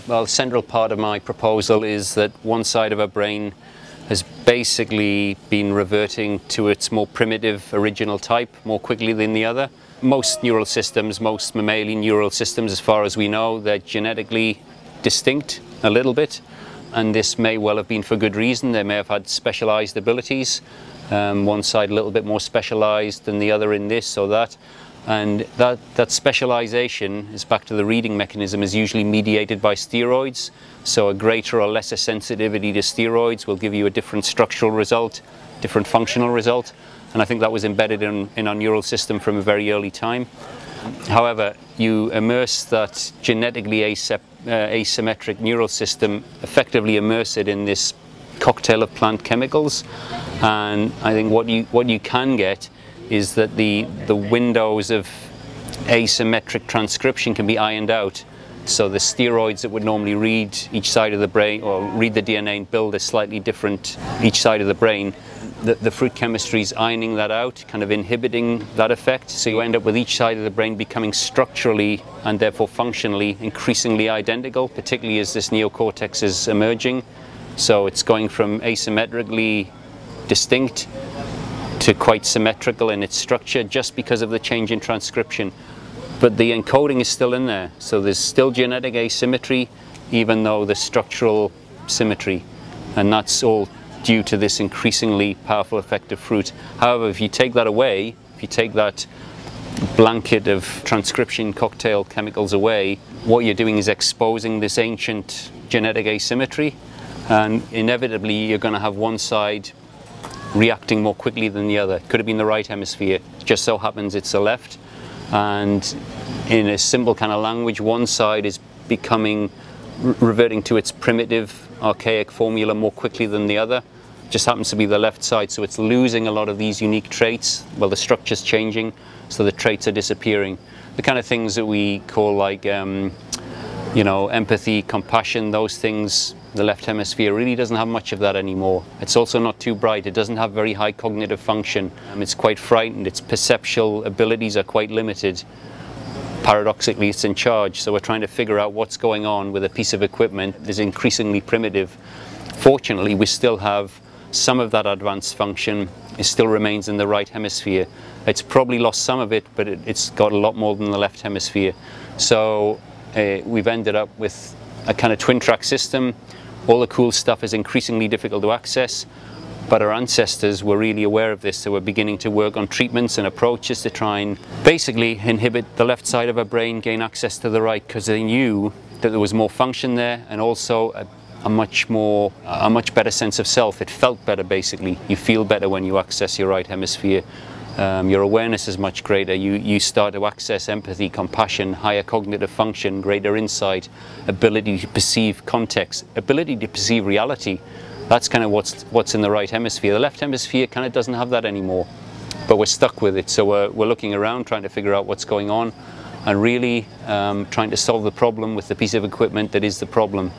Well, the central part of my proposal is that one side of our brain has basically been reverting to its more primitive original type more quickly than the other. Most neural systems, most mammalian neural systems, as far as we know, they're genetically distinct a little bit, and this may well have been for good reason. They may have had specialized abilities, one side a little bit more specialized than the other in this or that, and that specialization is back to the reading mechanism, is usually mediated by steroids. So a greater or lesser sensitivity to steroids will give you a different structural result, different functional result, and I think that was embedded in our neural system from a very early time. However, you immerse that genetically asymmetric neural system, effectively immerse it in this cocktail of plant chemicals, and I think what you can get is that the windows of asymmetric transcription can be ironed out. So the steroids that would normally read each side of the brain, or read the DNA and build a slightly different each side of the brain, the fruit chemistry is ironing that out, kind of inhibiting that effect. So you end up with each side of the brain becoming structurally and therefore functionally increasingly identical, particularly as this neocortex is emerging. So it's going from asymmetrically distinct to quite symmetrical in its structure just because of the change in transcription. But the encoding is still in there, so there's still genetic asymmetry even though the structural symmetry, and that's all due to this increasingly powerful effect of fruit. However, if you take that away, if you take that blanket of transcription cocktail chemicals away, what you're doing is exposing this ancient genetic asymmetry, and inevitably you're going to have one side reacting more quickly than the other. It could have been the right hemisphere, it just so happens it's the left, and in a simple kind of language, one side is becoming, reverting to its primitive archaic formula more quickly than the other. It just happens to be the left side, so it's losing a lot of these unique traits. Well, the structure's changing, so the traits are disappearing. The kind of things that we call like you know, empathy, compassion, those things, the left hemisphere really doesn't have much of that anymore. It's also not too bright, it doesn't have very high cognitive function. It's quite frightened, its perceptual abilities are quite limited. Paradoxically, it's in charge, so we're trying to figure out what's going on with a piece of equipment that is increasingly primitive. Fortunately, we still have some of that advanced function. It still remains in the right hemisphere. It's probably lost some of it, but it's got a lot more than the left hemisphere. So we've ended up with a kind of twin-track system. All the cool stuff is increasingly difficult to access, but our ancestors were really aware of this, so we're beginning to work on treatments and approaches to try and basically inhibit the left side of our brain, gain access to the right, because they knew that there was more function there, and also a much better sense of self. It felt better, basically. You feel better when you access your right hemisphere. Your awareness is much greater. You start to access empathy, compassion, higher cognitive function, greater insight, ability to perceive context, ability to perceive reality. That's kind of what's in the right hemisphere. The left hemisphere kind of doesn't have that anymore, but we're stuck with it. So we're looking around, trying to figure out what's going on, and really trying to solve the problem with the piece of equipment that is the problem.